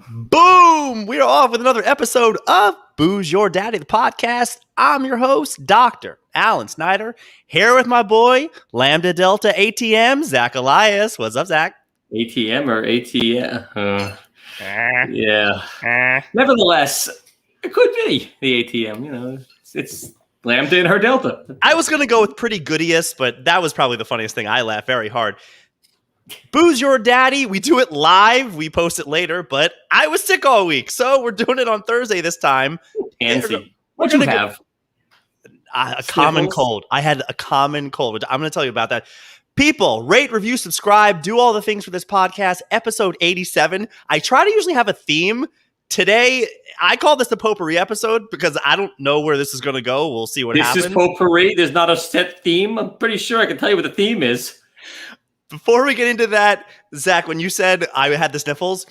Boom! We are off with another episode of Booze Your Daddy, the podcast. I'm your host, Dr. Alan Snyder, here with my boy, Lambda Delta ATM, Zach Elias. What's up, Zach? ATM or ATM? Yeah. Nevertheless, it could be the ATM. You know, it's Lambda and her Delta. I was going to go with pretty goodiest, but that was probably the funniest thing. I laughed very hard. Booze Your Daddy, we do it live. We post it later, but I was sick all week, so we're doing it on Thursday this time. Fancy. What'd you have? A common cold. I had a common cold. I'm going to tell you about that. People, rate, review, subscribe, do all the things for this podcast. Episode 87. I try to usually have a theme. Today, I call this the potpourri episode because I don't know where this is going to go. We'll see what happens. This is potpourri. There's not a set theme. I'm pretty sure I can tell you what the theme is. Before we get into that, Zach, when you said I had the sniffles,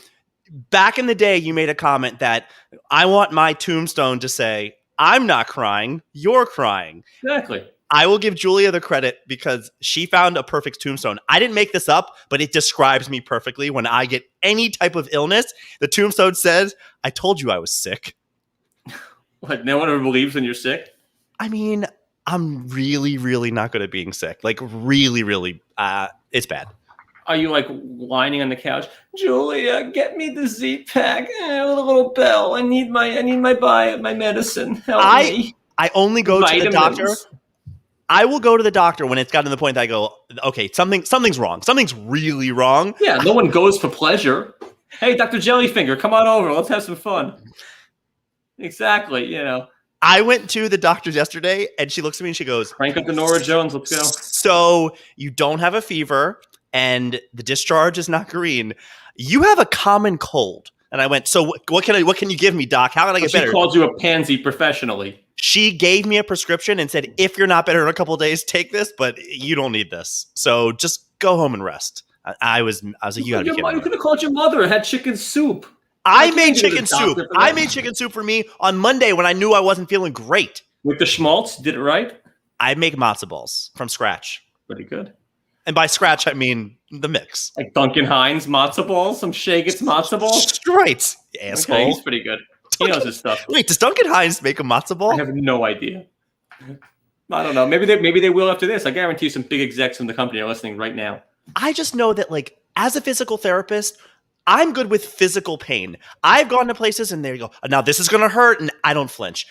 back in the day, you made a comment that I want my tombstone to say, I'm not crying, you're crying. Exactly. I will give Julia the credit because she found a perfect tombstone. I didn't make this up, but it describes me perfectly. When I get any type of illness, the tombstone says, I told you I was sick. What, no one ever believes when you're sick? I mean, I'm really, really not good at being sick. Like, really, really, it's bad. Are you like whining on the couch? Julia, get me the Z-Pack with a little bell. I need my medicine. Help me. I only go to the doctor. I will go to the doctor when it's gotten to the point that I go, okay, something's wrong. Something's really wrong. Yeah, no one goes for pleasure. Hey, Dr. Jellyfinger, come on over. Let's have some fun. Exactly, you know. I went to the doctor yesterday, and she looks at me and she goes, crank up the Nora Jones. Let's go. So you don't have a fever, and the discharge is not green. You have a common cold. And I went, so what can you give me, doc? How can I get better? She called you a pansy professionally. She gave me a prescription and said, if you're not better in a couple of days, take this, but you don't need this. So just go home and rest. I was like, you gotta be kidding me. You could have called your mother and had chicken soup. I made chicken soup. I made chicken soup for me on Monday when I knew I wasn't feeling great. With the schmaltz, did it right? I make matzo balls from scratch. Pretty good. And by scratch, I mean the mix. Like Duncan Hines matzo balls, some Shagets matzo balls? Right, asshole. Okay, he's pretty good. He knows his stuff. Wait, does Duncan Hines make a matzo ball? I have no idea. I don't know. Maybe they will after this. I guarantee you some big execs from the company are listening right now. I just know that, like, as a physical therapist, I'm good with physical pain. I've gone to places and there you go. Now this is going to hurt, and I don't flinch.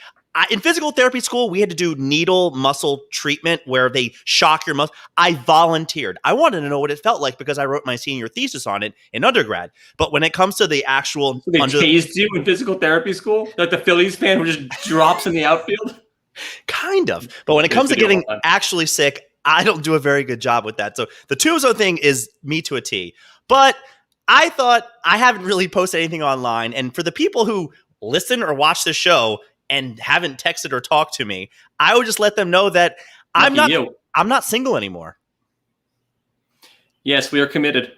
In physical therapy school, we had to do needle muscle treatment where they shock your muscle. I volunteered. I wanted to know what it felt like because I wrote my senior thesis on it in undergrad. But when it comes to the actual... So they tased you in physical therapy school? Like the Phillies fan who just drops in the outfield? Kind of. But when it comes to getting actually sick, I don't do a very good job with that. So the tombstone thing is me to a T. But I thought I haven't really posted anything online. And for the people who listen or watch the show and haven't texted or talked to me, I would just let them know that I'm not single anymore. Yes, we are committed.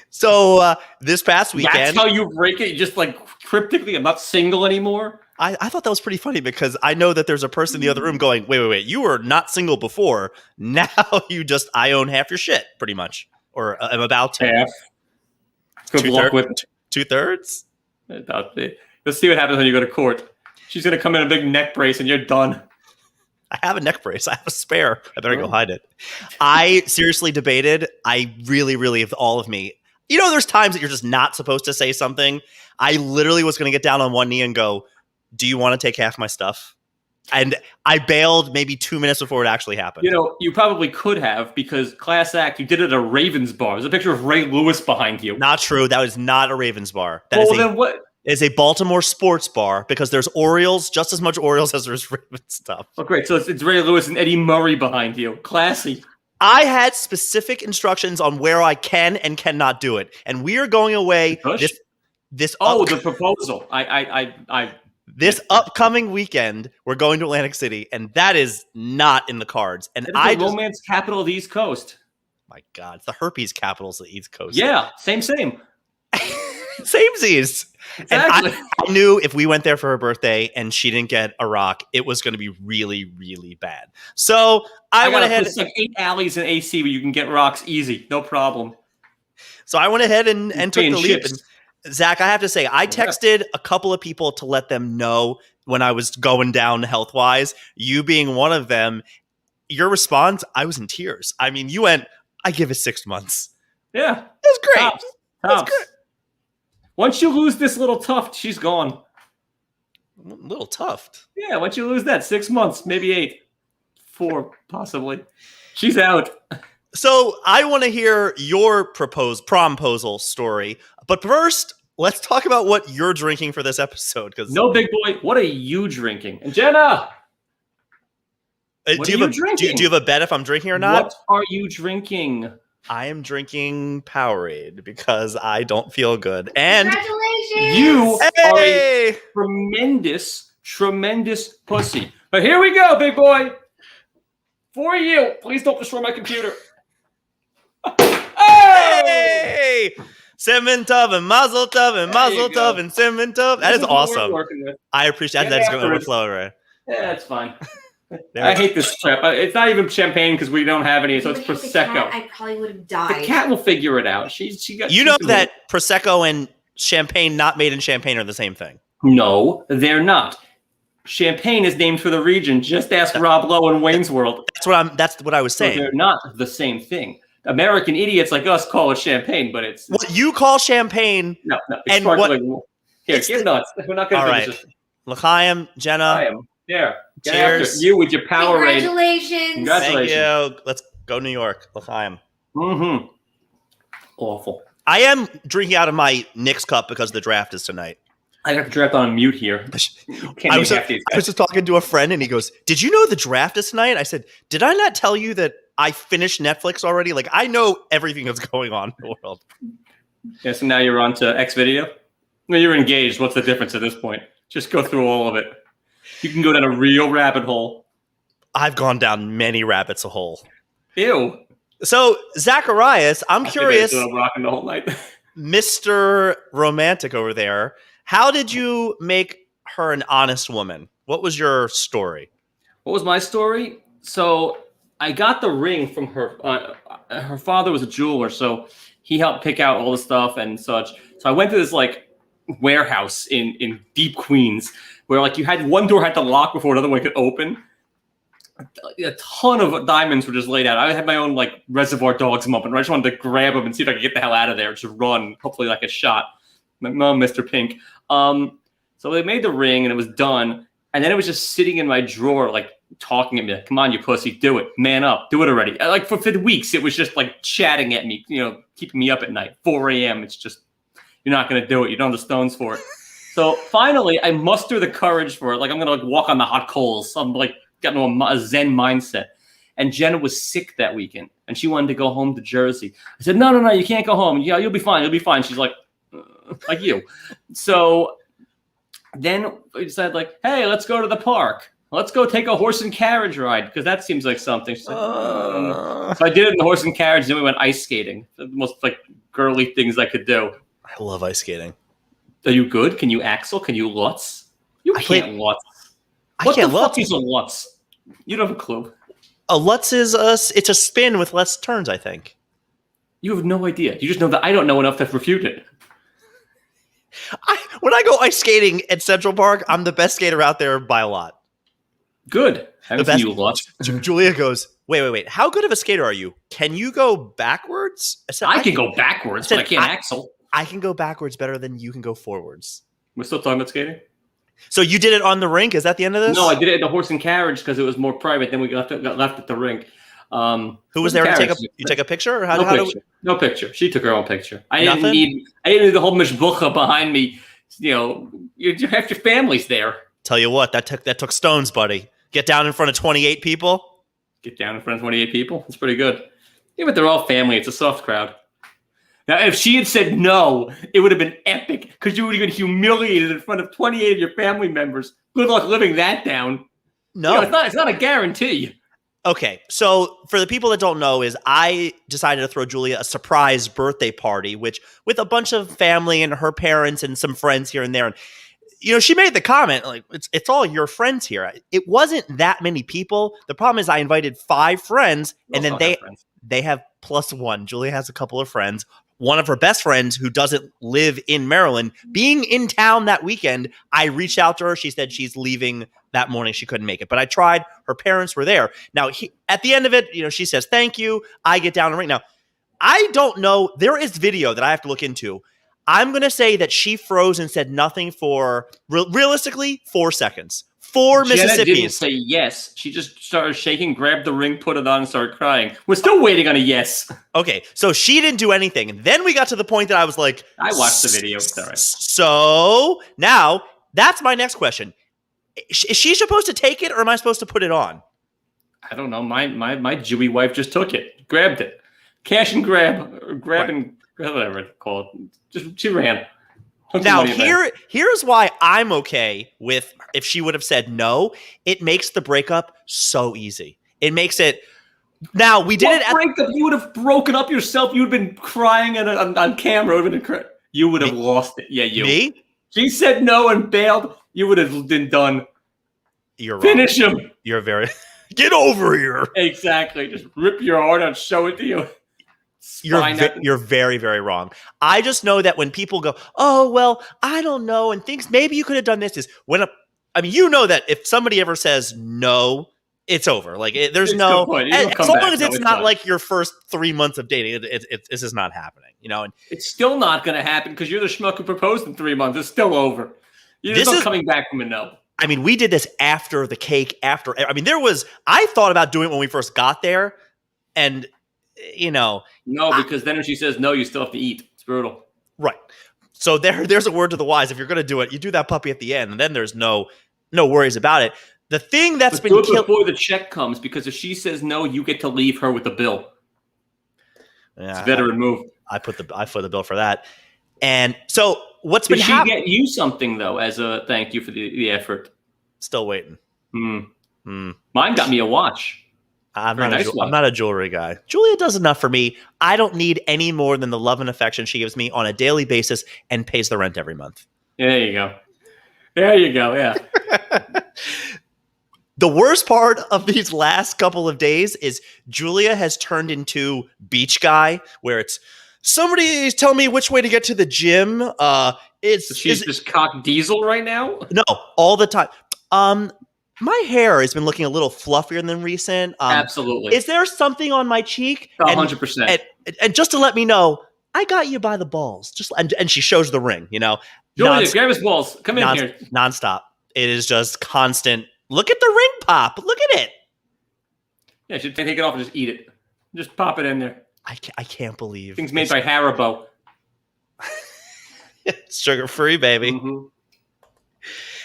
So this past weekend... That's how you break it? You just like cryptically, I'm not single anymore? I thought that was pretty funny because I know that there's a person in the other room going, wait, you were not single before. Now I own half your shit, pretty much. Or I'm about to. Half. Good luck with 2/3? Let's see what happens when you go to court. She's going to come in a big neck brace and you're done. I have a neck brace. I have a spare. I better go hide it. I seriously debated. I really, really, all of me. You know, there's times that you're just not supposed to say something. I literally was going to get down on one knee and go, do you want to take half my stuff? And I bailed maybe 2 minutes before it actually happened. You know, you probably could have because class act, you did it at a Ravens bar. There's a picture of Ray Lewis behind you. Not true. That was not a Ravens bar. Then what? It is a Baltimore sports bar because there's Orioles, just as much Orioles as there's Ravens stuff. Oh, great. So it's Ray Lewis and Eddie Murray behind you. Classy. I had specific instructions on where I can and cannot do it. And we are going away the proposal. This upcoming weekend, we're going to Atlantic City, and that is not in the cards. And the romance capital of the East Coast. My God, it's the herpes capital of the East Coast. Yeah, same. Samesies. Exactly. And I knew if we went there for her birthday and she didn't get a rock, it was going to be really, really bad. So I went ahead. It's like 8 alleys in AC where you can get rocks easy, no problem. So I went ahead and took the leap. Ships. And Zach, I have to say, I texted a couple of people to let them know when I was going down health-wise, you being one of them. Your response, I was in tears. I mean, you went, I give it 6 months. Yeah. That was great. Tops. That's great. Once you lose this little tuft, she's gone. Little tuft. Yeah, once you lose that, 6 months, maybe 8. 4, possibly. She's out. So I want to hear your promposal story. But first, let's talk about what you're drinking for this episode. No, big boy, what are you drinking? And Jenna! Do you have a bet if I'm drinking or not? What are you drinking? I am drinking Powerade because I don't feel good. And congratulations! You are a tremendous, tremendous pussy. But here we go, big boy. For you. Please don't destroy my computer. Hey! Simon Tov and Mazel Tov and Mazel Tov and Simon Tov. That is awesome. I appreciate that. That's going to overflow, right? Yeah, that's fine. I hate this trip. It's not even champagne because we don't have any, so it's Prosecco. I probably would have died. The cat will figure it out. She got. You know that Prosecco and champagne, not made in Champagne, are the same thing. No, they're not. Champagne is named for the region. Just ask Rob Lowe in Wayne's World. That's what I was saying. So they're not the same thing. American idiots like us call it champagne, but it's what you call champagne. No, it's sparkling. Here, give nuts. We're not going to finish this. L'chaim, Jenna. L'chaim. There. Cheers. You with your Powerade. Congratulations. Thank you. Let's go New York. L'chaim. Mm-hmm. Awful. I am drinking out of my Knicks cup because the draft is tonight. I got the draft on mute here. I was just talking to a friend and he goes, "Did you know the draft is tonight?" I said, "Did I not tell you that I finished Netflix already? Like, I know everything that's going on in the world." Yeah, so now you're on to X video? Well, you're engaged. What's the difference at this point? Just go through all of it. You can go down a real rabbit hole. I've gone down many rabbits a hole. Ew. So, Zacharias, I'm curious. Rocking the whole night. Mr. Romantic over there, how did you make her an honest woman? What was your story? What was my story? So I got the ring from her. Her father was a jeweler, so he helped pick out all the stuff and such. So I went to this like warehouse in deep Queens where like you had one door had to lock before another one could open. A ton of diamonds were just laid out. I had my own like Reservoir Dogs moment. I just wanted to grab them and see if I could get the hell out of there. Just run, hopefully like a shot. My mom, Mr. Pink. So they made the ring and it was done. And then it was just sitting in my drawer, like talking at me, like, "Come on, you pussy, do it, man up, do it already." Like for weeks, it was just like chatting at me, keeping me up at night, 4 a.m. It's just, you're not going to do it. You don't have the stones for it. So finally, I muster the courage for it. Like I'm going to like walk on the hot coals. I'm like getting a Zen mindset. And Jenna was sick that weekend, and she wanted to go home to Jersey. I said, no, you can't go home. Yeah, you'll be fine. You'll be fine. She's like you. So then we decided, like, hey, let's go to the park. Let's go take a horse and carriage ride because that seems like something. She's like, So I did it in the horse and carriage. Then we went ice skating. The most like girly things I could do. I love ice skating. Are you good? Can you axle? Can you Lutz? You can't Lutz. What the fuck is a Lutz? You don't have a clue. A Lutz is it's a spin with less turns, I think. You have no idea. You just know that I don't know enough to refute it. When I go ice skating at Central Park, I'm the best skater out there by a lot. Good. I haven't seen you Lutz. Julia goes, wait. How good of a skater are you? Can you go backwards? I can go backwards, but I can't axle. I can go backwards better than you can go forwards. We're still talking about skating? So you did it on the rink? Is that the end of this? No, I did it at the horse and carriage because it was more private. Then we got left at the rink. Who was there to take a picture? Or no picture. She took her own picture. I didn't need the whole mishbucha behind me. You have your family's there. Tell you what, that took stones, buddy. Get down in front of 28 people. Get down in front of 28 people. That's pretty good. Yeah, but they're all family. It's a soft crowd. Now, if she had said no, it would have been epic because you would have been humiliated in front of 28 of your family members. Good luck living that down. No, it's not a guarantee. Okay, so for the people that don't know, is I decided to throw Julia a surprise birthday party, which with a bunch of family and her parents and some friends here and there. And she made the comment like it's all your friends here. It wasn't that many people. The problem is I invited 5 friends, and then they have +1. Julia has a couple of friends. one of her best friends who doesn't live in Maryland being in town that weekend. I reached out to her. She said she's leaving that morning. She couldn't make it, but I tried. Her parents were there. Now, at the end of it, she says, thank you. I get down and ring. Now, I don't know. There is video that I have to look into. I'm going to say that she froze and said nothing for, realistically, 4 seconds. Jenna Mississippi's. Didn't say yes. She just started shaking, grabbed the ring, put it on, and started crying. We're still waiting on a yes. Okay, so she didn't do anything. And then we got to the point that I was like... I watched the video. Sorry. So, now, that's my next question. Is she supposed to take it, or am I supposed to put it on? I don't know. My Jewy wife just took it. Grabbed it. Cash and grab. Or grab and... whatever it's called. She ran. Now, here's why I'm okay with if she would have said no. It makes the breakup so easy. It makes it. Now, we did it at breakup. You would have broken up yourself. You would have been crying on camera. You would have lost it. Yeah, you. Me? She said no and bailed. You would have been done. You're wrong. Finish him. You're very. Get over here. Exactly. Just rip your heart out, show it to you. You're very, very wrong. I just know that when people go, oh, well, I don't know, and things, maybe you could have done this, is when that if somebody ever says no, it's over. Like, there's no, as long as it's not like your first 3 months of dating, this is not happening, And it's still not going to happen because you're the schmuck who proposed in 3 months. It's still over. You're not coming back from a no. I mean, we did this after the cake, I thought about doing it when we first got there, and No, because then when she says no, you still have to eat. It's brutal. Right. So there's a word to the wise. If you're going to do it, you do that puppy at the end, and then there's no worries about it. The thing that's been killed before the check comes, because if she says no, you get to leave her with the bill. Yeah, it's a veteran move. I put the bill for that. And so what's been Did she get you something though as a thank you for the effort? Still waiting. Mine got me a watch. I'm not a jewelry guy. Julia does enough for me. I don't need any more than the love and affection she gives me on a daily basis and pays the rent every month. There you go. Yeah. The worst part of these last couple of days is Julia has turned into beach guy, where it's somebody tell me which way to get to the gym. She's just cock diesel right now? No, all the time. My hair has been looking a little fluffier than recent. Absolutely. Is there something on my cheek? 100%. And just to let me know, I got you by the balls. And she shows the ring, Julia, grab his balls. Come in here. Nonstop. It is just constant. Look at the ring pop. Look at it. Yeah, you should take it off and just eat it. Just pop it in there. I can't believe. Things made by Haribo. Sugar-free, baby. Mm-hmm.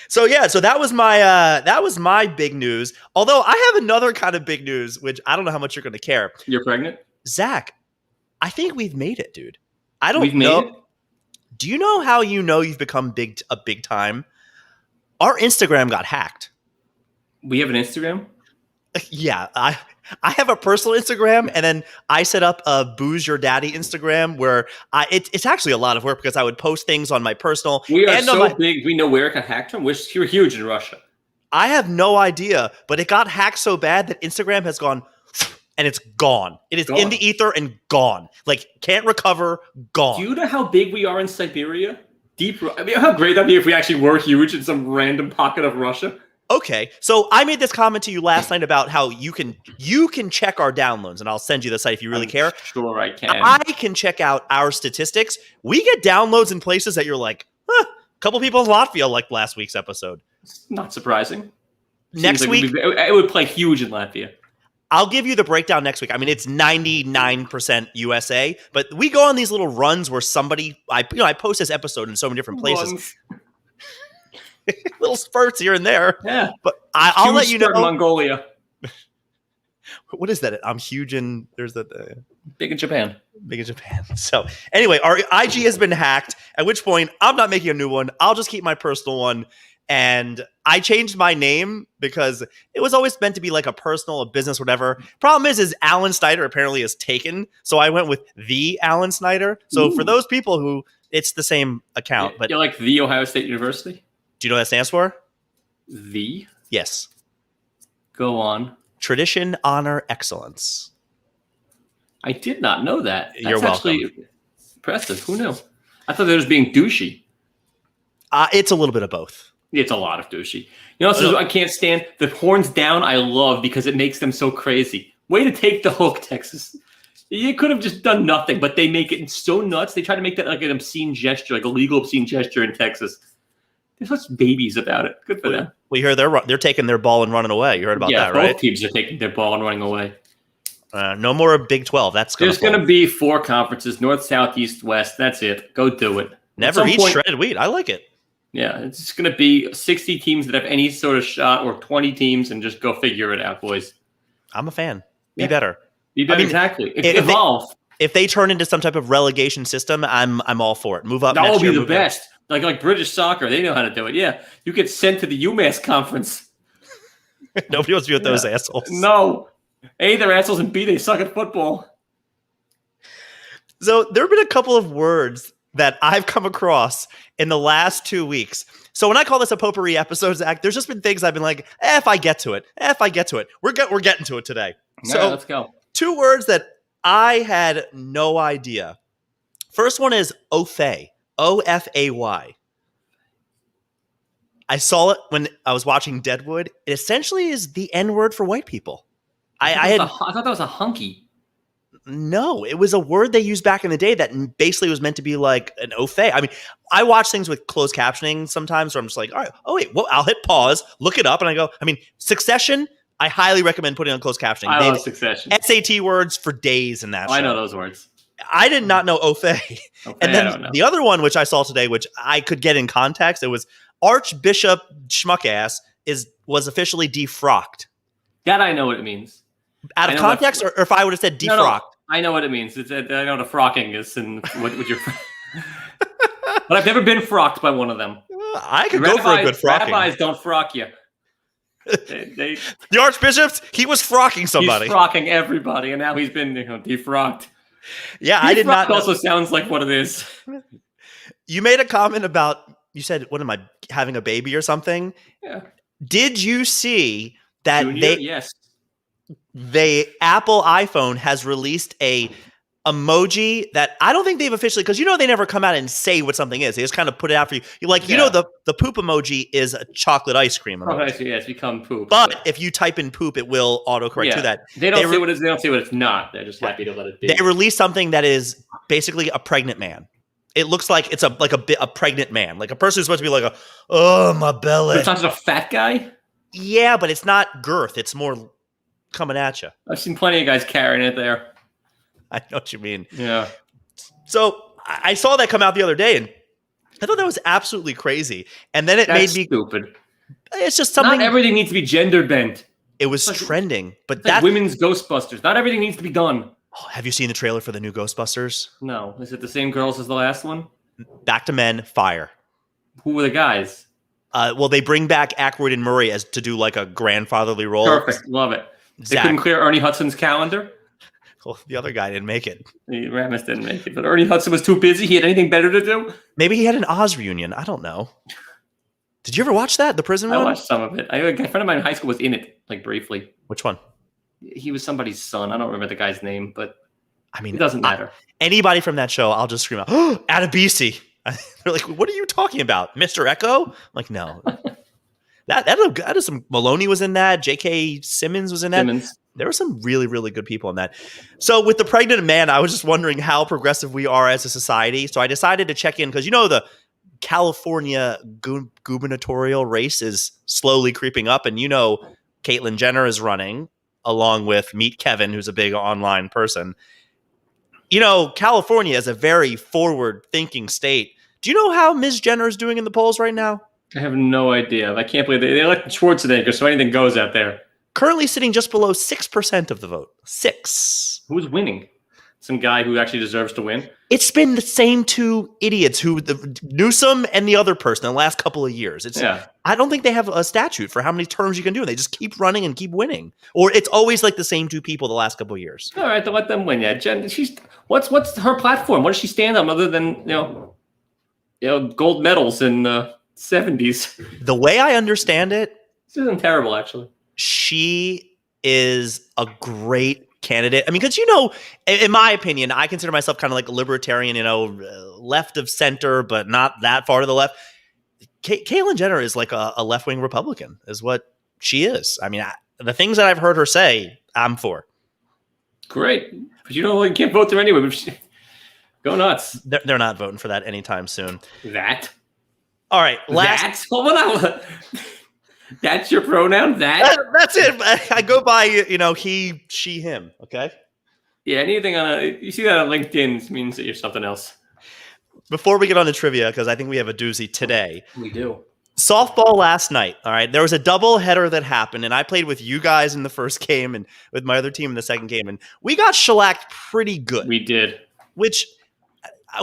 So that was my big news. Although I have another kind of big news, which I don't know how much you're going to care. You're pregnant? Zach, I think we've made it, dude. We've made it? Do you know how you've become a big time? Our Instagram got hacked. We have an Instagram? Yeah, I have a personal Instagram, and then I set up a Booze Your Daddy Instagram where it's actually a lot of work because I would post things on my personal. We are so big, we know where it got hacked from. We're huge in Russia. I have no idea, but it got hacked so bad that Instagram has gone, and it's gone. It is in the ether and gone. Like, can't recover, gone. Do you know how big we are in Siberia? How great that'd be if we actually were huge in some random pocket of Russia? Okay, so I made this comment to you last night about how you can check our downloads, and I'll send you the site if you really care. Sure, I can. I can check out our statistics. We get downloads in places that you're like, a couple people in Latvia liked last week's episode. It's not surprising. Next week, it would play huge in Latvia. I'll give you the breakdown next week. I mean, it's 99% USA, but we go on these little runs where I post this episode in so many different places. Little spurts here and there. Yeah. But I'll let you know. Mongolia. What is that? I'm huge in. There's that. Big in Japan. Big in Japan. So anyway, our IG has been hacked, at which point I'm not making a new one. I'll just keep my personal one. And I changed my name because it was always meant to be like a personal, a business, whatever. Problem is Alan Snyder apparently is taken. So I went with the Alan Snyder. So for those people who it's the same account. But you're like the Ohio State University? Do you know what that stands for? The? Yes. Go on. Tradition, honor, excellence. I did not know that. You're welcome. Impressive. Who knew? I thought they were just being douchey. It's a little bit of both. It's a lot of douchey. You know, so I can't stand the horns down. I love because it makes them so crazy. Way to take the hook, Texas. You could have just done nothing, but they make it so nuts. They try to make that like an obscene gesture, like a legal obscene gesture in Texas. They're such babies about it. Good for them. We hear they're taking their ball and running away. You heard about that, right? Both teams are taking their ball and running away. No more Big 12. There's going to be 4 conferences: North, South, East, West. That's it. Go do it. Never eat shredded wheat. I like it. Yeah, it's just going to be 60 teams that have any sort of shot, or 20 teams, and just go figure it out, boys. I'm a fan. Be better. Be better, exactly. Evolve. If they turn into some type of relegation system, I'm all for it. Move up. That will be the best. Like British soccer, they know how to do it. Yeah, you get sent to the UMass conference. Nobody wants to be with those assholes. No. A, they're assholes, and B, they suck at football. So there have been a couple of words that I've come across in the last 2 weeks. So when I call this a potpourri episode, Zach, there's just been things I've been like, if I get to it. We're getting to it today. So right, let's go. 2 words that I had no idea. First one is Ofay. Ofay. I saw it when I was watching Deadwood. It essentially is the N-word for white people. I thought that was a hunky. No, it was a word they used back in the day that basically was meant to be like an Ofay. I mean, I watch things with closed captioning sometimes where I'm just like, all right, I'll hit pause, look it up, and I go, Succession, I highly recommend putting on closed captioning. I love Succession. SAT words for days in that show. I know those words. I did not know Ofay. And then the other one, which I saw today, which I could get in context, it was Archbishop Schmuckass was officially defrocked. That I know what it means. Out of context, or if I would have said defrocked? No, I know what it means. I know what a frocking is, and what you're. But I've never been frocked by one of them. I could go for a good frocking. Rabbis don't frock you. The Archbishop, he was frocking somebody. He's frocking everybody, and now he's been defrocked. Yeah, I did not. Also sounds like what it is. You made a comment about, you said, what am I, having a baby or something? Yeah. Did you see that Junior? Yes. the Apple iPhone has released a emoji that I don't think they've officially, because they never come out and say what something is. They just kind of put it out for you. The poop emoji is a chocolate ice cream emoji. Okay, yeah, it's become poop. But if you type in poop, it will autocorrect to that. They don't say what it is. They don't say what it's not. They're just happy to let it be. They released something that is basically a pregnant man. It looks like it's a pregnant man, like a person who's supposed to be like my belly. But it's not just a fat guy. Yeah, but it's not girth. It's more coming at you. I've seen plenty of guys carrying it there. I know what you mean. Yeah. So I saw that come out the other day, and I thought that was absolutely crazy. And then made me stupid. It's just something. Not everything needs to be gender bent. It was trending, but that's like women's Ghostbusters. Not everything needs to be done. Oh, have you seen the trailer for the new Ghostbusters? No. Is it the same girls as the last one? Back to Men, fire. Who were the guys? Well, they bring back Aykroyd and Murray to do like a grandfatherly role. Perfect. Love it. They couldn't clear Ernie Hudson's calendar? Well, the other guy didn't make it. Ramis didn't make it, but Ernie Hudson was too busy. He had anything better to do? Maybe he had an Oz reunion. I don't know. Did you ever watch that, the prison one? I watched some of it. A friend of mine in high school was in it, like briefly. Which one? He was somebody's son. I don't remember the guy's name, but I mean, it doesn't matter. Anybody from that show, I'll just scream out, Adebisi. They're like, what are you talking about? Mr. Echo? I'm like, no. that is some, Maloney was in that. J.K. Simmons was in that. There were some really, really good people in that. So with the pregnant man, I was just wondering how progressive we are as a society. So I decided to check in because, the California gubernatorial race is slowly creeping up. And, Caitlyn Jenner is running along with Meet Kevin, who's a big online person. California is a very forward-thinking state. Do you know how Ms. Jenner is doing in the polls right now? I have no idea. I can't believe they elected Schwarzenegger, so anything goes out there. Currently sitting just below 6% of the vote. 6. Who's winning? Some guy who actually deserves to win? It's been the same 2 idiots, Newsom and the other person, in the last couple of years. I don't think they have a statute for how many terms you can do. They just keep running and keep winning. Or it's always like the same 2 people the last couple of years. All right, then let them win. Yeah, Jen, what's her platform? What does she stand on other than gold medals in the 70s? The way I understand it, this isn't terrible, actually. She is a great candidate. I mean, because in my opinion, I consider myself kind of like a libertarian, left of center, but not that far to the left. Caitlyn Jenner is like a left-wing Republican, is what she is. I mean, the things that I've heard her say, I'm for. Great, but you can't vote there anyway. Go nuts. They're not voting for that anytime soon. That. All right, last. Hold on. That's your pronoun. That's it. I go by he, she, him. Okay. Yeah. Anything you see that on LinkedIn means that you're something else. Before we get on to trivia, because I think we have a doozy today. We do. Softball last night. All right, there was a double header that happened, and I played with you guys in the first game and with my other team in the second game, and we got shellacked pretty good. We did. Which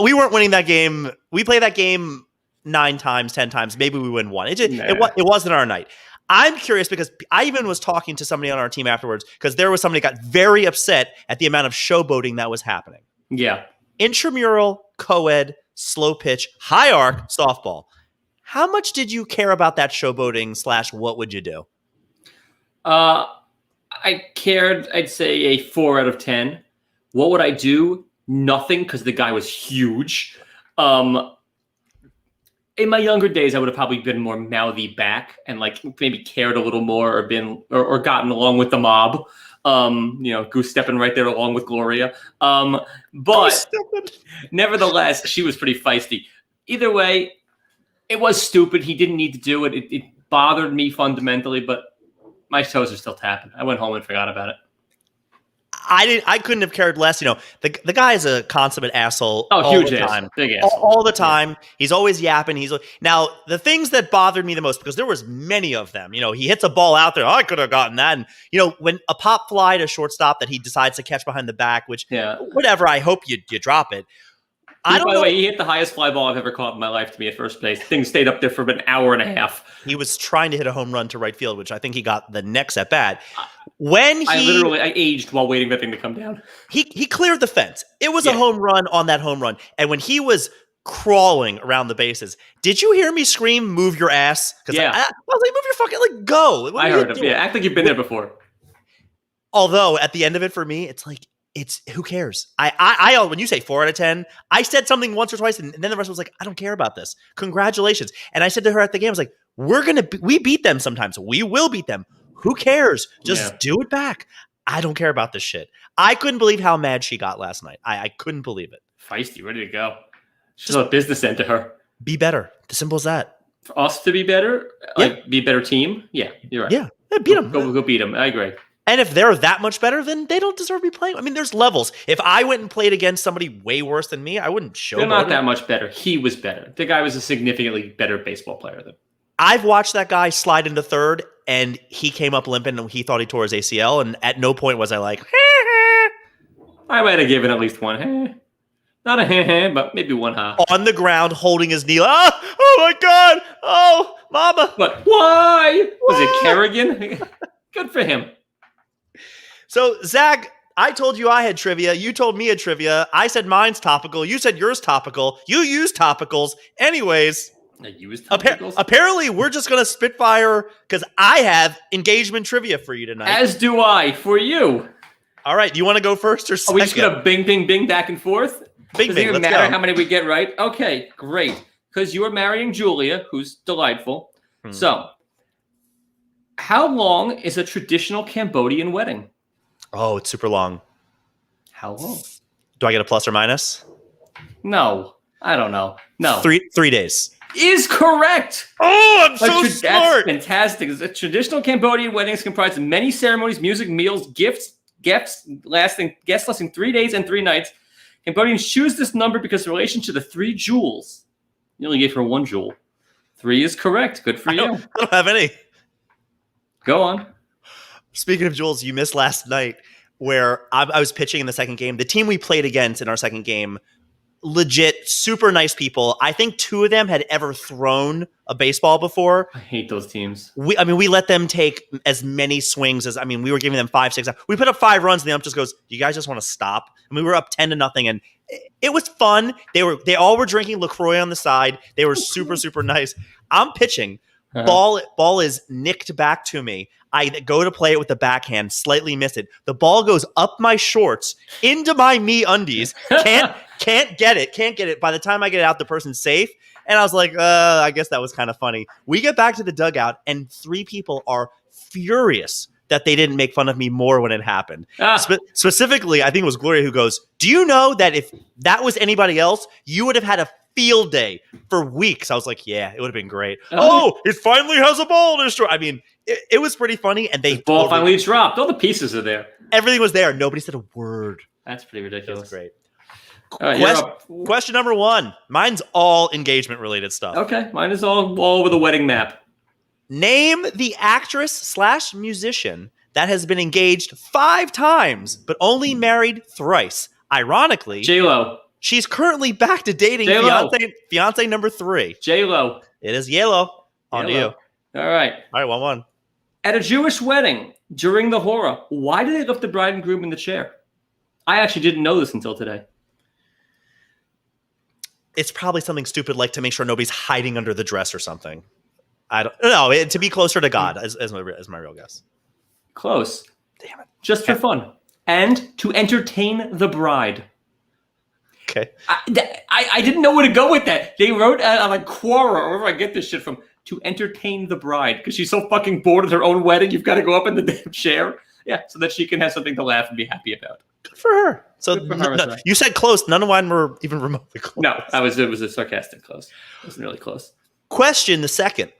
we weren't winning that game. We played that game 9 times, 10 times. Maybe we win one. It wasn't our night. I'm curious because I even was talking to somebody on our team afterwards because there was somebody got very upset at the amount of showboating that was happening. Yeah. Intramural, co-ed, slow pitch, high arc, softball. How much did you care about that showboating / what would you do? I cared, I'd say a 4 out of 10. What would I do? Nothing, because the guy was huge. In my younger days, I would have probably been more mouthy back and maybe cared a little more or been or gotten along with the mob. Goose stepping right there along with Gloria. But nevertheless, she was pretty feisty. Either way, it was stupid. He didn't need to do it. It bothered me fundamentally, but my toes are still tapping. I went home and forgot about it. I couldn't have cared less. The guy is a consummate asshole. Huge the time. Big ass. All the time. Yeah. He's always yapping. Now the things that bothered me the most, because there was many of them. He hits a ball out there. I could have gotten that. And when a pop fly to shortstop that he decides to catch behind the back, which whatever. I hope you drop it. By the way, he hit the highest fly ball I've ever caught in my life to be at first base. Thing stayed up there for about an hour and a half. He was trying to hit a home run to right field, which I think he got the next at bat. I aged while waiting for that thing to come down. He cleared the fence. It was a home run on that home run. And when he was crawling around the bases, did you hear me scream, "Move your ass"? Because I was like, "Move your fucking go!" I heard him. Yeah, act like you've been there before. Although at the end of it, for me, it's like. Who cares? I when you say 4 out of 10, I said something once or twice, and then the rest was like, I don't care about this. Congratulations. And I said to her at the game, I was like, we beat them sometimes. We will beat them. Who cares? Just do it back. I don't care about this shit. I couldn't believe how mad she got last night. I couldn't believe it. Feisty, ready to go. She's a business end to her. Be better. The simple as that. For us to be better, be a better team. Yeah, you're right. Yeah, beat them. Go beat them. I agree. And if they're that much better, then they don't deserve to be playing. I mean, there's levels. If I went and played against somebody way worse than me, I wouldn't show. They're not that much better. He was better. The guy was a significantly better baseball player than. I've watched that guy slide into third, and he came up limping, and he thought he tore his ACL. And at no point was I like, I might have given at least one. Not a but maybe one on the ground, holding his knee. Oh my God! Oh, mama! But why was it Kerrigan? Good for him. So, Zach, I told you I had trivia. You told me a trivia. I said mine's topical. You said yours topical. You use topicals. Anyways, I use topicals? Apparently, we're just going to spitfire because I have engagement trivia for you tonight. As do I for you. All right. You want to go first or second? Are we just going to bing, bing, bing back and forth? Bing, Does bing. it even Let's matter go. how many we get right? Okay, great. Because you are marrying Julia, who's delightful. So, how long is a traditional Cambodian wedding? Oh, it's super long. How long? Do I get a plus or minus? No, I don't know. No. 3 days. Is correct. Oh, I'm so smart. That's fantastic. A traditional Cambodian wedding is comprised of many ceremonies, music, meals, guests lasting 3 days and 3 nights. Cambodians choose this number because in relation to the 3 jewels. You only gave her 1 jewel. 3 is correct. Good for you. I don't have any. Go on. Speaking of jewels, you missed last night where I was pitching in the second game. The team we played against in our second game, legit, super nice people. I think 2 of them had ever thrown a baseball before. I hate those teams. We let them take as many swings as, we were giving them 5, 6. We put up 5 runs and the ump just goes, you guys just want to stop? And we were up 10-0 and it was fun. They all were drinking LaCroix on the side. They were super, super nice. I'm pitching. Ball is nicked back to me. I go to play it with the backhand, slightly miss it. The ball goes up my shorts into my me undies. Can't get it. By the time I get it out, the person's safe. And I was like, I guess that was kind of funny. We get back to the dugout, and 3 people are furious that they didn't make fun of me more when it happened. Specifically, I think it was Gloria who goes, "Do you know that if that was anybody else, you would have had a field day for weeks?" I was like, yeah, it would have been great. It finally has a ball to destroy. I mean, it was pretty funny. And the ball finally dropped. All the pieces are there. Everything was there. Nobody said a word. That's pretty ridiculous. That's great. Question number 1. Mine's all engagement related stuff. Okay, mine is all over the wedding map. Name the actress/musician that has been engaged 5 times, but only married thrice. Ironically, J-Lo. She's currently back to dating fiance number 3. J-Lo. It is Yellow. On to you. All right. 1-1. At a Jewish wedding during the Hora, why do they lift the bride and groom in the chair? I actually didn't know this until today. It's probably something stupid like to make sure nobody's hiding under the dress or something. I don't know. To be closer to God as my real guess. Close. Damn it. Just for fun. And to entertain the bride. Okay. I didn't know where to go with that. They wrote on like Quora, or wherever I get this shit from, to entertain the bride because she's so fucking bored at her own wedding. You've got to go up in the damn chair. Yeah, so that she can have something to laugh and be happy about. Good for her. So Good for her, you said close. None of mine were even remotely close. No, it was a sarcastic close. It wasn't really close. Question the second.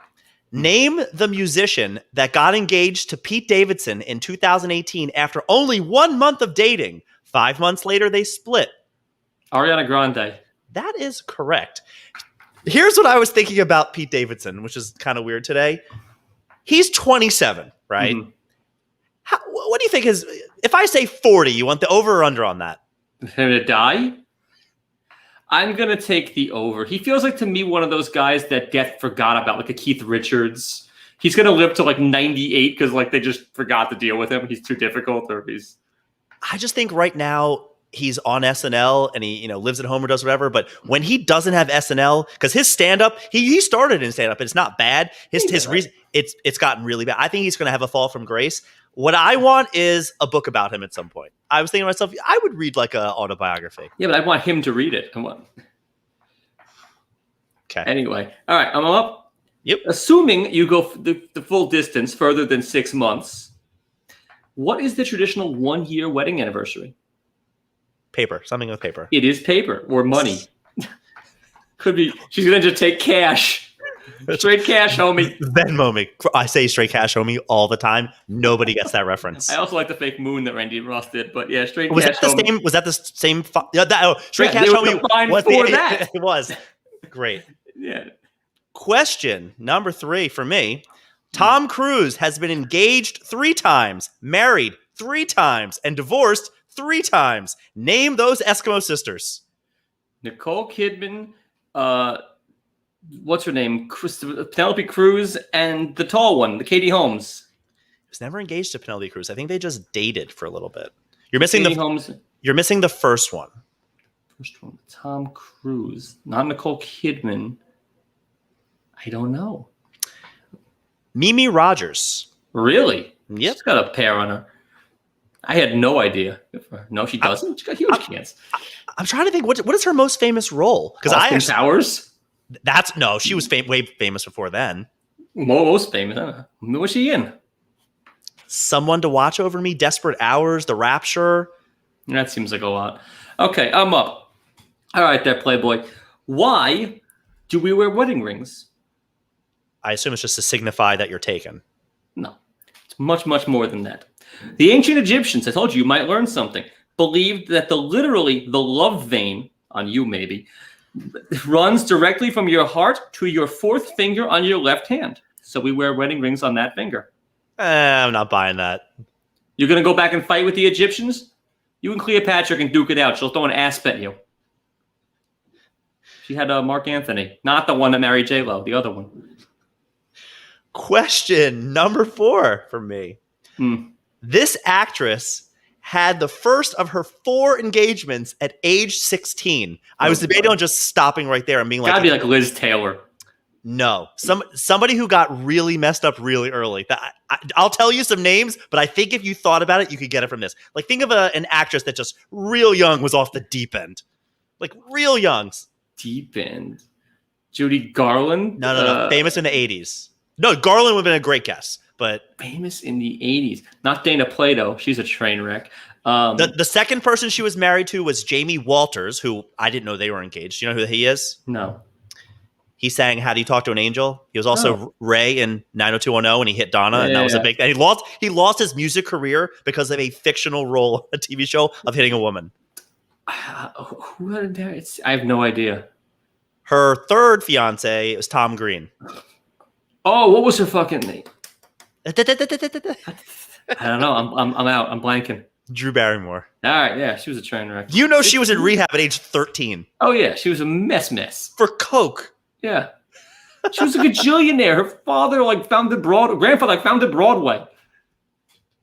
Name the musician that got engaged to Pete Davidson in 2018 after only 1 month of dating. 5 months later, they split. Ariana Grande. That is correct. Here's what I was thinking about Pete Davidson, which is kind of weird today. He's 27, right? Mm-hmm. What do you think is, if I say 40, you want the over or under on that? Him to die? I'm going to take the over. He feels like, to me, one of those guys that get forgot about, like a Keith Richards. He's going to live to like 98 because like they just forgot to deal with him. He's too difficult, or he's... I just think right now he's on SNL and he lives at home or does whatever. But when he doesn't have SNL, because his stand-up, he started in stand-up, and it's not bad. It's gotten really bad. I think he's going to have a fall from grace. What I want is a book about him at some point. I was thinking to myself, I would read like an autobiography. Yeah, but I want him to read it. Come on. Okay. Anyway. All right, I'm up. Yep. Assuming you go the full distance, further than 6 months, what is the traditional 1-year wedding anniversary? Paper. Something with paper. It is paper or money. Could be. She's going to just take cash. Straight cash, homie. Venmo me. I say straight cash, homie, all the time. Nobody gets that reference. I also like the fake moon that Randy Ross did, but yeah, straight was cash, that the homie. Same, was that the same? Straight cash, there homie. was a fine Was for that. It was. Great. Yeah. Question number 3 for me. Tom Cruise has been engaged 3 times, married 3 times, and divorced 3 times. Name those Eskimo sisters. Nicole Kidman, what's her name? Penelope Cruz, and the tall one, the Katie Holmes. He was never engaged to Penelope Cruz. I think they just dated for a little bit. You're missing Holmes. You're missing the first one. First one, Tom Cruise, not Nicole Kidman. I don't know. Mimi Rogers. Really? Yep. She's got a pair on her. I had no idea. No, she doesn't. She's got huge cans. I'm trying to think. What is her most famous role? Because Austin Powers. She was way famous before then. Most famous. I don't know. What was she in? Someone to Watch Over Me, Desperate Hours, The Rapture. That seems like a lot. Okay, I'm up. All right, there, Playboy. Why do we wear wedding rings? I assume it's just to signify that you're taken. No, it's much, much more than that. The ancient Egyptians, I told you might learn something, believed that the love vein, on you maybe, runs directly from your heart to your 4th finger on your left hand. So we wear wedding rings on that finger. I'm not buying that. You're going to go back and fight with the Egyptians? You and Cleopatra can duke it out. She'll throw an asp at you. She had Mark Anthony, not the one that married J-Lo, the other one. Question number 4 for me. This actress had the first of her 4 engagements at age 16. I was debating on just stopping right there and being like... Gotta be like Liz Taylor. No, somebody who got really messed up really early. I'll tell you some names, but I think if you thought about it, you could get it from this. Like, think of an actress that just real young was off the deep end, like real young. Deep end. Judy Garland. No. Famous in the 80s. No, Garland would have been a great guess, but Famous in the 80s. Not Dana Plato. She's a train wreck. the second person she was married to was Jamie Walters, who I didn't know they were engaged. Do you know who he is? No. He sang "How Do You Talk to an Angel." He was also Ray in 90210, and he hit Donna, and that was a big thing. He lost his music career because of a fictional role on a TV show of hitting a woman. Who had it there? I have no idea. Her third fiance was Tom Green. Oh, what was her fucking name? Drew I don't know. I'm out. I'm blanking. Barrymore. All right, yeah, she was a train wreck. You know she was in rehab at age 13 Oh yeah, she was a mess. for coke. Yeah, she was a gajillionaire. Her father grandfather founded Broadway.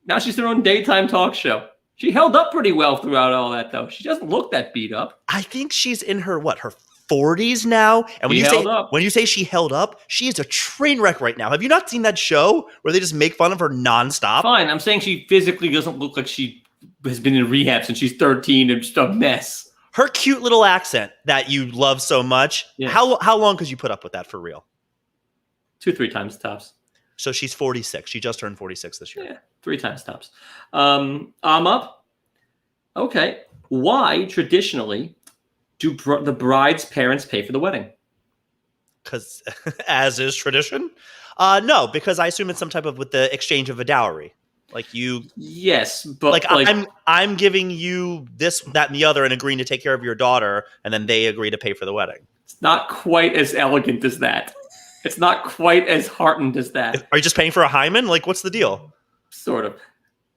Now she's her own daytime talk show. She held up pretty well throughout all that, though. She doesn't look that beat up. I think she's in her 40s now. And when you say she held up, she is a train wreck right now. Have you not seen that show where they just make fun of her nonstop? Fine, I'm saying she physically doesn't look like she has been in rehab since she's 13 and just a mess. Her cute little accent that you love so much. Yeah. How long could you put up with that for real? 2-3 times tops. So she's 46. She just turned 46 this year. Yeah, 3 times tops. I'm up. Okay. Why traditionally do the bride's parents pay for the wedding? Because as is tradition. No, because I assume it's some type of with the exchange of a dowry. Like you. Yes, but I'm giving you this, that, and the other, and agreeing to take care of your daughter, and then they agree to pay for the wedding. It's not quite as elegant as that. It's not quite as heartened as that. Are you just paying for a hymen? Like, what's the deal? Sort of.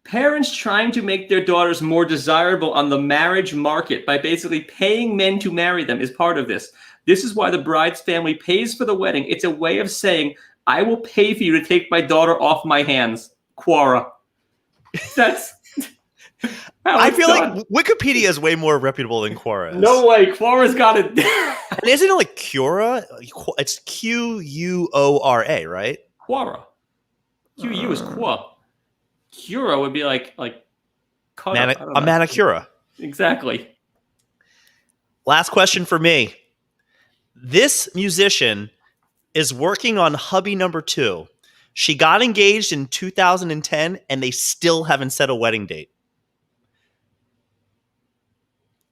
Parents trying to make their daughters more desirable on the marriage market by basically paying men to marry them is part of this. This is why the bride's family pays for the wedding. It's a way of saying, I will pay for you to take my daughter off my hands. Quora. That's I feel done. Like Wikipedia is way more reputable than Quora is. No way. Quora's got it. And isn't it like Quora? It's Quora, right? Quora. QU is Qua. Cura would be like a manicura. Exactly. Last question for me. This musician is working on hubby number 2. She got engaged in 2010, and they still haven't set a wedding date.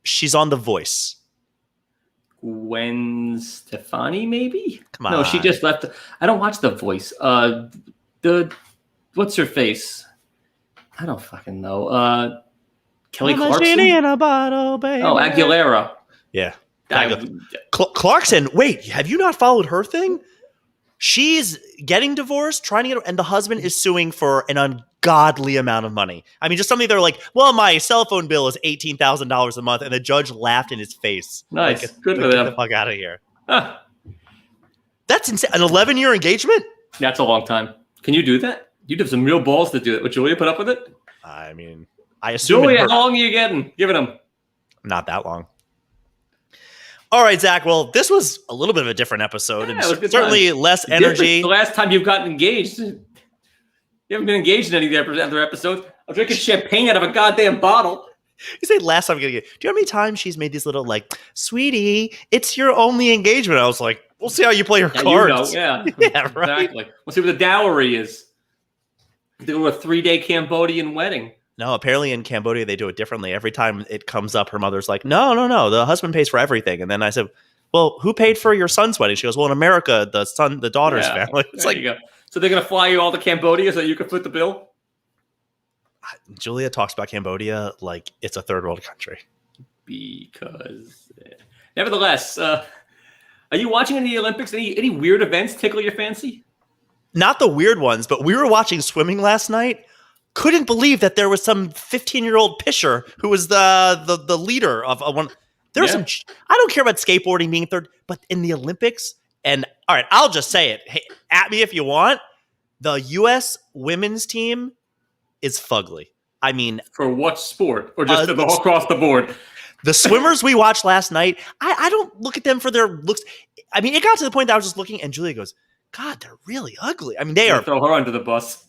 She's on The Voice. Gwen Stefani, maybe? Come on. No, she just left. I don't watch The Voice. What's her face? I don't fucking know. Kelly Clarkson? In a bottle, baby. Oh, Aguilera. Yeah. Clarkson, wait, have you not followed her thing? She's getting divorced, trying to get, and the husband is suing for an ungodly amount of money. I mean, just something they're like, well, my cell phone bill is $18,000 a month, and the judge laughed in his face. Nice. Like, good for them. Get the fuck out of here. Huh. That's insane. An 11-year engagement? That's a long time. Can you do that? You'd have some real balls to do it. Would Julia put up with it? I mean, I assume. Julia, how long are you getting? Giving him? Not that long. All right, Zach. Well, this was a little bit of a different episode, and certainly less energy. The last time you've gotten engaged, you haven't been engaged in any of the other episodes. I'm drinking champagne out of a goddamn bottle. You say last time I'm gonna get. Do you know how many times she's made these little like, sweetie, it's your only engagement? I was like, we'll see how you play your cards. Yeah, yeah, right. Exactly. We'll see what the dowry is. They do a 3-day Cambodian wedding. No, apparently in Cambodia they do it differently. Every time it comes up, her mother's like, no, the husband pays for everything. And then I said, well, who paid for your son's wedding? She goes, well, in America, the daughter's family. It's there like, you go. So they're gonna fly you all to Cambodia so you can foot the bill. Julia talks about Cambodia like it's a third world country. Because, nevertheless, are you watching any Olympics? Any weird events tickle your fancy? Not the weird ones, but we were watching swimming last night. Couldn't believe that there was some 15-year-old pisher who was the leader of one. There was some. I don't care about skateboarding being third, but in the Olympics, and all right, I'll just say it. Hey, at me if you want. The U.S. women's team is fugly. I mean, for what sport, or just across the board? The swimmers we watched last night, I don't look at them for their looks. I mean, it got to the point that I was just looking, and Julia goes, God, they're really ugly. I mean, they are. Throw her under the bus.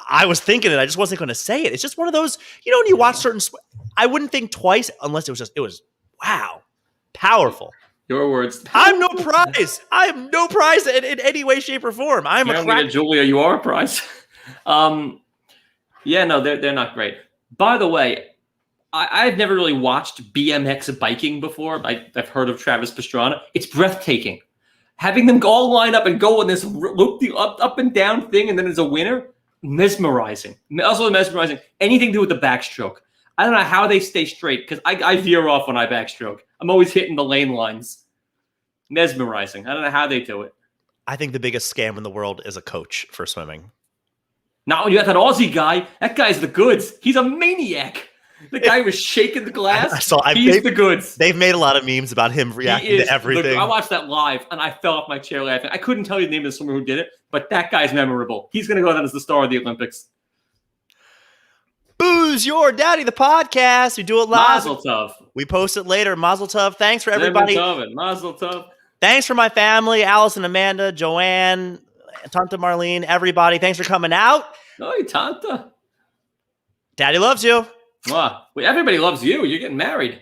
I was thinking it. I just wasn't going to say it. It's just one of those, when you watch certain, I wouldn't think twice unless it was, wow, powerful. Your words. I'm no prize. I am no prize in any way, shape, or form. I'm a crack. Julia, you are a prize. Yeah, no, they're not great. By the way, I've never really watched BMX biking before. I've heard of Travis Pastrana. It's breathtaking. Having them all line up and go on this loop the up and down thing, and then there's a winner. Mesmerizing. Also mesmerizing. Anything to do with the backstroke. I don't know how they stay straight because I veer off when I backstroke. I'm always hitting the lane lines. Mesmerizing. I don't know how they do it. I think the biggest scam in the world is a coach for swimming. Not when you got that Aussie guy. That guy's the goods. He's a maniac. The guy was shaking the glass. He's the goods. They've made a lot of memes about him reacting to everything. I watched that live, and I fell off my chair laughing. I couldn't tell you the name of the swimmer who did it, but that guy's memorable. He's going to go down as the star of the Olympics. Booze Your Daddy, the podcast. We do it live. Mazel tov. We post it later. Mazel tov. Thanks for everybody. Mazel tov. Thanks for my family, Alice and Amanda, Joanne, Tanta Marlene, everybody. Thanks for coming out. Oh, Tanta. Daddy loves you. Wow. Everybody loves you. You're getting married.